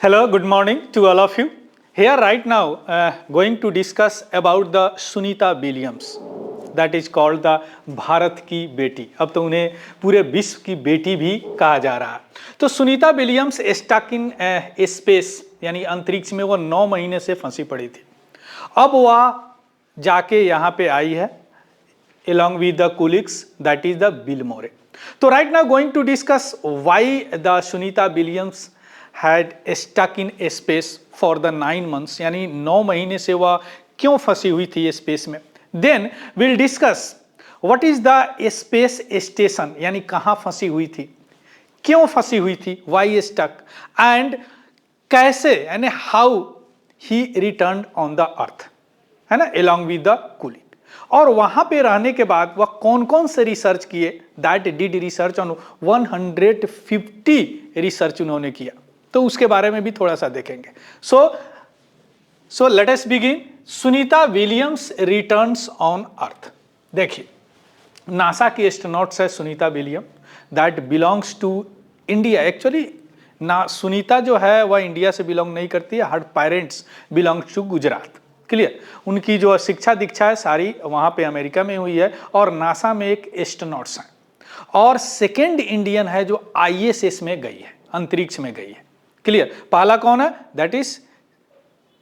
Hello, good morning to all of you. Here right now, going to discuss about the Sunita Williams. That is called the Bharat की बेटी. अब तो उन्हें पूरे विश्व की बेटी भी कहा जा रहा है. तो Sunita Williams stuck in space यानी अंतरिक्ष में वो 9 महीने से फंसी पड़ी थी. अब वह जाके यहाँ पे आई है along with the colleagues, that is the Bill Murray. So right now going to discuss why the Sunita Williams had stuck in space for the 9 months, यानी 9 महीने से वह क्यों फंसी हुई थी स्पेस में. Then we'll discuss what is the space station, यानी कहाँ फंसी हुई थी, क्यों फंसी हुई थी, why stuck, and कैसे यानी how he returned on the earth, है ना, along with the colleague. और वहां पे रहने के बाद वह कौन कौन से रिसर्च किए, that did research on 150 research उन्होंने किया, तो उसके बारे में भी थोड़ा सा देखेंगे. So let us begin. Sunita Williams returns on earth. देखिए, नासा की एस्ट्रोनॉट्स है Sunita William, that belongs to India. Actually ना सुनीता जो है वह इंडिया से बिलोंग नहीं करती है, हर parents belongs to Gujarat. Clear. उनकी जो शिक्षा दीक्षा है सारी वहाँ पे अमेरिका में हुई है और नासा में एक एस्ट्रोनॉट्स हैं. और सेकेंड इंडियन है जो आईएसएस में गई है, अंतरिक्ष में गई है. क्लियर. पहला कौन है, दैट इज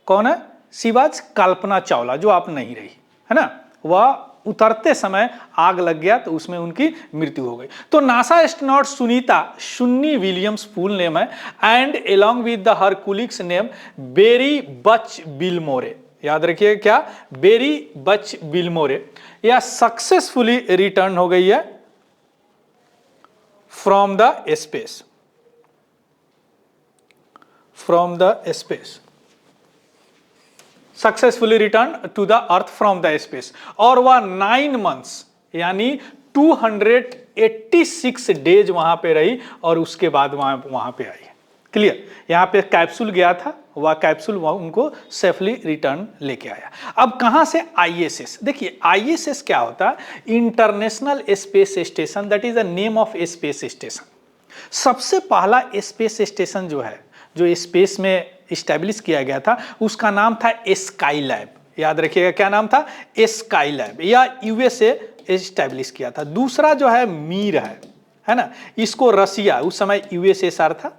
कौन है, शिवाज कल्पना चावला, जो आप नहीं रही है ना, वह उतरते समय आग लग गया तो उसमें उनकी मृत्यु हो गई. तो नासा एस्ट्रोनॉट सुनीता शुन्नी विलियम्स फुल नेम है, and along with the her colleague's name Barry Butch Wilmore. याद रखिए क्या, बेरी बच बिल मोरे. यह सक्सेसफुली रिटर्न हो गई है from the space, from the space, successfully return to the earth from the space. और वह 9 मंथ्स यानी 286 डेज वहां पे रही और उसके बाद वहां पे आई. क्लियर. यहाँ पे कैप्सूल गया था, वह कैप्सूल उनको सेफली रिटर्न लेके आया. अब कहाँ से आईएसएस. देखिए आईएसएस क्या होता है, international space station, that is the name of space station. सबसे पहला स्पेस स्टेशन जो है, जो स्पेस में इस्टेब्लिश किया गया था, उसका नाम था स्काई लैब. याद रखिएगा क्या नाम था, स्काई लैब, या यूएसए इस्टेब्लिश किया था. दूसरा जो है मीर है ना, इसको रसिया, उस समय यूएसएसआर था,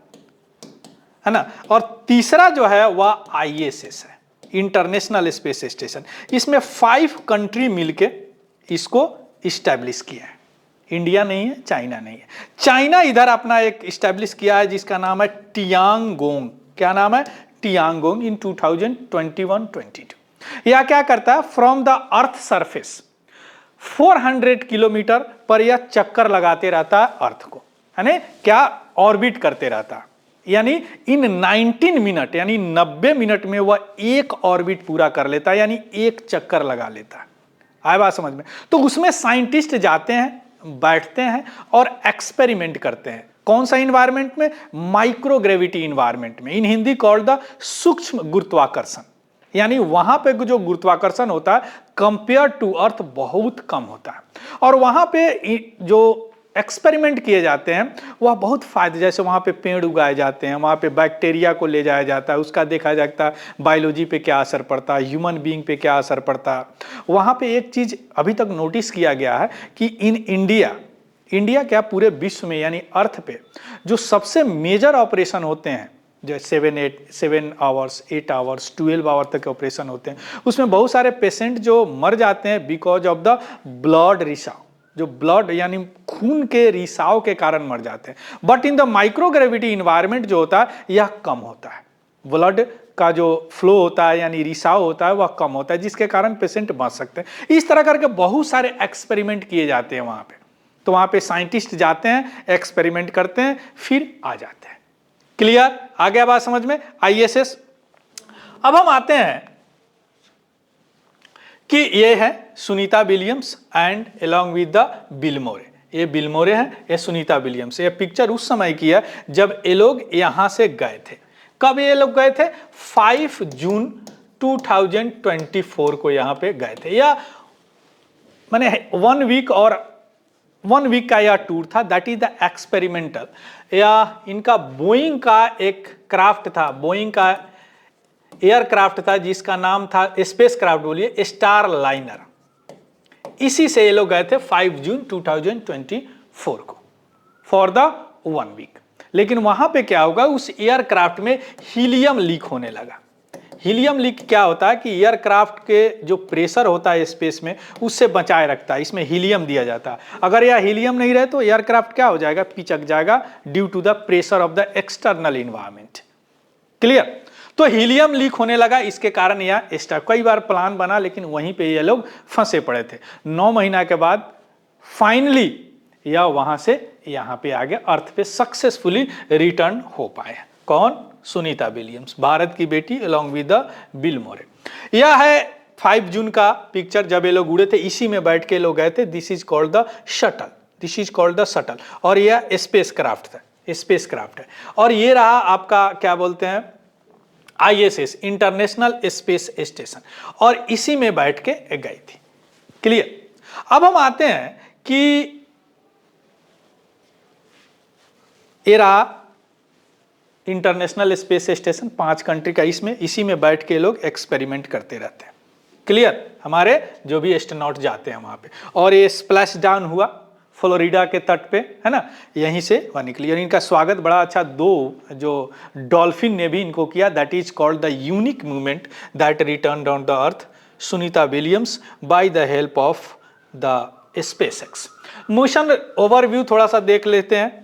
है ना. और तीसरा जो है वह आईएसएस है, इंटरनेशनल स्पेस स्टेशन. इसमें 5 कंट्री मिलके इसको इस्टेब्लिश किया है. इंडिया नहीं है, चाइना नहीं है. चाइना इधर अपना एक इस्टेब्लिश किया है जिसका नाम है टियांगोंग. क्या नाम है, टियांगोंग, इन 2021-22. यह क्या करता है, from the earth surface 400 kilometre पर यह चक्कर लगाते रहता है अर्थ को, है ना, क्या ऑर्बिट करते रहता है. यानी इन 19 मिनट यानी 90 मिनट में वह एक ऑर्बिट पूरा कर लेता है, यानी एक चक्कर लगा लेता है. आया बात समझ में. तो उसमें साइंटिस्ट जाते हैं, बैठते हैं और एक्सपेरिमेंट करते हैं. कौन सा इन्वायरमेंट में, माइक्रोग्रेविटी इन्वायरमेंट में, इन हिंदी कॉल्ड द सूक्ष्म गुरुत्वाकर्षण. यानी वहां पे जो गुरुत्वाकर्षण होता है कंपेयर टू अर्थ बहुत कम होता है. और वहां पे जो एक्सपेरिमेंट किए जाते हैं वह बहुत फायदे, जैसे वहाँ पे पेड़ उगाए जाते हैं, वहाँ पे बैक्टीरिया को ले जाया जाता है, उसका देखा जाता है बायोलॉजी पे क्या असर पड़ता है, ह्यूमन बीइंग पे क्या असर पड़ता है. वहाँ पे एक चीज़ अभी तक नोटिस किया गया है कि इन इंडिया क्या पूरे विश्व में यानी अर्थ पे जो सबसे मेजर ऑपरेशन होते हैं, जो 7 आवर्स 8 आवर्स 12 आवर तक के ऑपरेशन होते हैं, उसमें बहुत सारे पेशेंट जो मर जाते हैं बिकॉज ऑफ द ब्लड रिसाव, जो ब्लड यानी खून के रिसाव के कारण मर जाते हैं. But in the microgravity environment जो होता है यह कम होता है, ब्लड का जो फ्लो होता है यानी रिसाव होता है वह कम होता है, जिसके कारण पेशेंट बच सकते हैं. इस तरह करके बहुत सारे एक्सपेरिमेंट किए जाते हैं वहाँ पे. तो वहाँ पे साइंटिस्ट जाते हैं, एक्सपेरिमेंट करते हैं, फिर आ जाते हैं. क्लियर, आ गया बात समझ में, आईएसएस. अब हम आते हैं कि ये है Sunita Williams and along with the Wilmore. ये बिल मोरे है, ये सुनीता विलियम्स. ये पिक्चर उस समय की है जब ये लोग यहां से गए थे. कब ये लोग गए थे, 5 जून 2024 को यहां पे गए थे, या माने 1 वीक और 1 वीक का यह टूर था, दैट इज द एक्सपेरिमेंटल, या इनका बोइंग का एक क्राफ्ट था, बोइंग का एयरक्राफ्ट था जिसका नाम था, स्पेस क्राफ्ट बोलिए, स्टार लाइनर। इसी से ये लोग गए थे 5 जून 2024 को फॉर द 1 वीक। लेकिन वहां पे क्या होगा, उस एयरक्राफ्ट में हीलियम लीक होने लगा। हीलियम लीक क्या होता है कि एयरक्राफ्ट के जो प्रेशर होता है स्पेस में उससे बचाए रखता है, इसमें हीलियम दिया जाता है। अगर यह हीलियम नहीं रहे तो एयरक्राफ्ट क्या हो जाएगा, पिचक जाएगा due to the pressure of the external environment. Clear? तो हीलियम लीक होने लगा, इसके कारण यह स्टार, कई बार प्लान बना लेकिन वहीं पे ये लोग फंसे पड़े थे। 9 महीना के बाद फाइनली यह वहां से यहां पे आ गया, अर्थ पे सक्सेसफुली रिटर्न हो पाए। कौन? सुनीता विलियम्स, भारत की बेटी, अलॉन्ग विद द बिल मोरे। यह है 5 जून का पिक्चर, जब ये लोग उड़े थे, इसी में बैठ के लोग गए थे। This is called the shuttle, this is called the shuttle, और यह स्पेस क्राफ्ट था, स्पेस क्राफ्ट है। और ये रहा आपका क्या बोलते हैं, ISS, इंटरनेशनल स्पेस स्टेशन, और इसी में बैठ के गई थी। क्लियर? अब हम आते हैं कि ये रहा इंटरनेशनल स्पेस स्टेशन, 5 कंट्री का, इसमें इसी में बैठ के लोग एक्सपेरिमेंट करते रहते हैं। क्लियर? हमारे जो भी एस्ट्रोनॉट जाते हैं वहां पे। और ये स्प्लैश डाउन हुआ फ्लोरिडा के तट पे, है ना, यहीं से वह निकली। और इनका स्वागत बड़ा अच्छा 2 जो डॉल्फिन ने भी इनको किया, that is called the unique movement that return on the earth, Sunita Williams, by the help of the SpaceX. Mission overview थोड़ा सा देख लेते हैं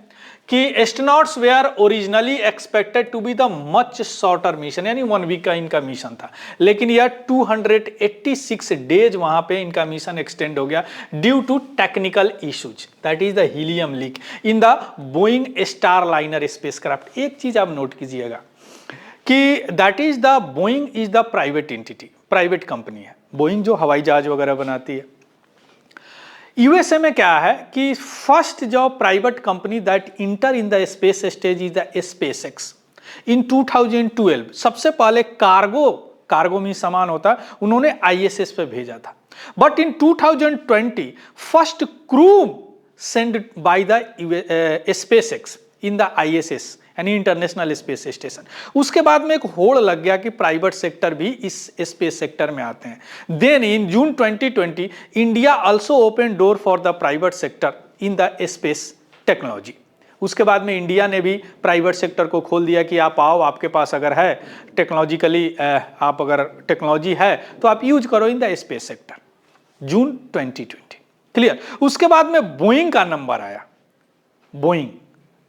कि astronauts were originally expected to be the much shorter mission, यानी 1 वीक का इनका mission था, लेकिन यह 286 डेज वहां पे इनका मिशन एक्सटेंड हो गया due to technical issues, that is the helium leak in the Boeing Starliner spacecraft. एक चीज आप नोट कीजिएगा कि that is the Boeing is the private entity, private company है बोइंग जो हवाई जहाज वगैरह बनाती है। यूएसए में क्या है कि फर्स्ट जो private company that enter in the space stage is the SpaceX in 2012। सबसे पहले कार्गो में सामान होता है, उन्होंने ISS पे भेजा था। But in 2020 first crew send by the SpaceX in the ISS, यानी इंटरनेशनल स्पेस स्टेशन। उसके बाद में एक होड़ लग गया कि प्राइवेट सेक्टर भी इस स्पेस सेक्टर में आते हैं। Then in June 2020 India also open door for the private sector in the space technology. उसके बाद में इंडिया ने भी प्राइवेट सेक्टर को खोल दिया कि आप आओ, आपके पास अगर है टेक्नोलॉजिकली, आप अगर टेक्नोलॉजी है तो आप यूज करो इन the space sector, June 2020। Clear? उसके बाद में बोइंग का नंबर आया, बोइंग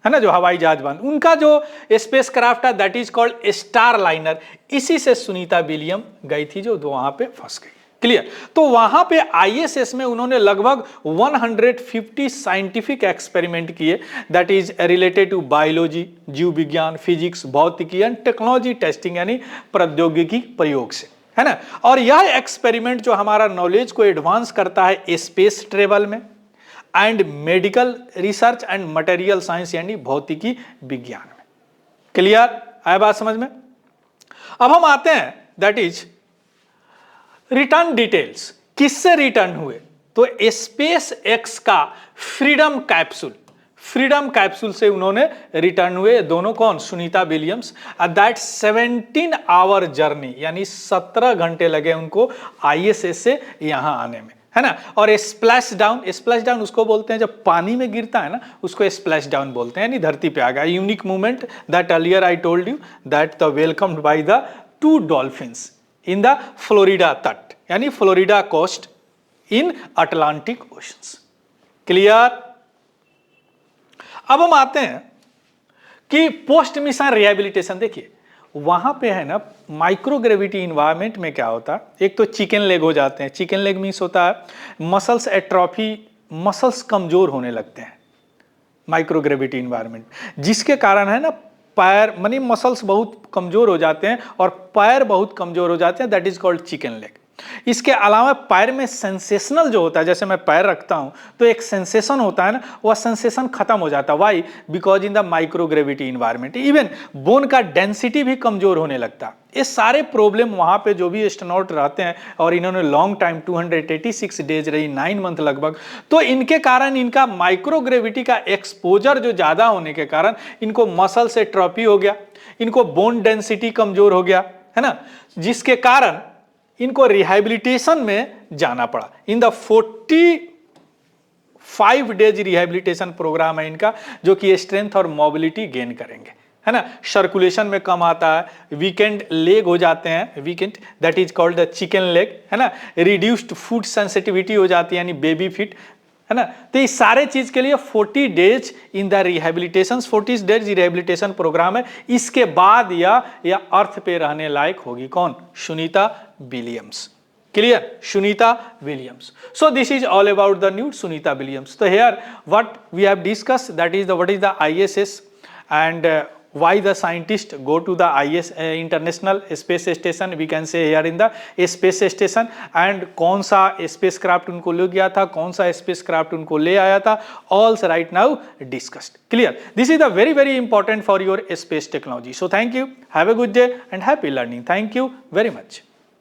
है ना जो हवाई जहाज बन, उनका जो स्पेस क्राफ्ट है that is called star liner, इसी से सुनीता विलियम गई थी जो वहां पे फंस गई। क्लियर? तो वहां पे ISS में उन्होंने लगभग 150 साइंटिफिक एक्सपेरिमेंट किए, that is related to biology, जीव विज्ञान, फिजिक्स, भौतिकी एंड टेक्नोलॉजी टेस्टिंग, यानी प्रौद्योगिकी प्रयोग से, है ना। और यह एक्सपेरिमेंट जो हमारा नॉलेज को एडवांस करता है स्पेस ट्रेवल में and medical research and material science, यानी भौतिकी विज्ञान में। क्लियर? आया बात समझ में? अब हम आते हैं दैट इज रिटर्न डिटेल्स, किससे रिटर्न हुए, तो स्पेस एक्स का फ्रीडम कैप्सूल से उन्होंने रिटर्न हुए। दोनों कौन? Sunita Williams. That 17 hour journey, यानी 17 घंटे लगे उनको ISS से यहां आने में, है ना। और स्प्लैश डाउन उसको बोलते हैं जब पानी में गिरता है ना, उसको स्प्लैश डाउन बोलते हैं, यानी धरती पे आ गया। Unique movement that earlier I told you that the welcomed by the 2 dolphins in the Florida तट, यानी Florida coast in Atlantic oceans. Clear? अब हम आते हैं कि पोस्ट मिशन रिहेबिलिटेशन। देखिए वहां पे है ना माइक्रोग्रेविटी इन्वायरमेंट में क्या होता है, एक तो चिकन लेग हो जाते हैं। चिकन लेग मीन्स होता है मसल्स एट्रोफी, मसल्स कमजोर होने लगते हैं माइक्रोग्रेविटी इन्वायरमेंट, जिसके कारण है ना पैर, मानी मसल्स बहुत कमजोर हो जाते हैं और पैर बहुत कमजोर हो जाते हैं, that is called chicken leg. इसके अलावा पैर में सेंसेशनल जो होता है, जैसे मैं पैर रखता हूं तो एक सेंसेशन होता है ना, वह सेंसेशन खत्म हो जाता है। Why? Because in the microgravity environment even bone का डेंसिटी भी कमजोर होने लगता है। ये सारे प्रॉब्लम वहां पे जो भी एस्ट्रोनॉट रहते हैं, और इन्होंने लॉन्ग टाइम 286 डेज रही, 9 मंथ लगभग, तो इनके कारण इनका माइक्रोग्रेविटी का एक्सपोजर जो ज्यादा होने के कारण इनको मसल से ट्रॉफी हो गया, इनको बोन डेंसिटी कमजोर हो गया, है ना, जिसके कारण इनको रिहैबिलिटेशन में जाना पड़ा। In the 45 days rehabilitation programme है इनका, जो कि स्ट्रेंथ और मोबिलिटी गेन करेंगे, है ना। सर्कुलेशन में कम आता है, वीकेंड लेग हो जाते हैं, weekend that is called the chicken leg, है ना। रिड्यूस्ड फूड सेंसिटिविटी हो जाती है, यानी बेबी फिट, है ना। तो इस सारे चीज के लिए 40 days in the rehabilitation, 40 days rehabilitation programme है। इसके बाद यह अर्थ पे रहने लायक होगी। कौन? Sunita Williams. Clear? Sunita Williams. So this is all about the new Sunita Williams. So here what we have discussed, that is what is the ISS and why the scientists go to the International Space Station, we can say here in the space station, and कौन सा spacecraft उनको ले गया था, कौन सा spacecraft उनको ले आया था, all right now discussed. Clear? This is the very important for your space technology. So thank you, have a good day and happy learning. Thank you very much.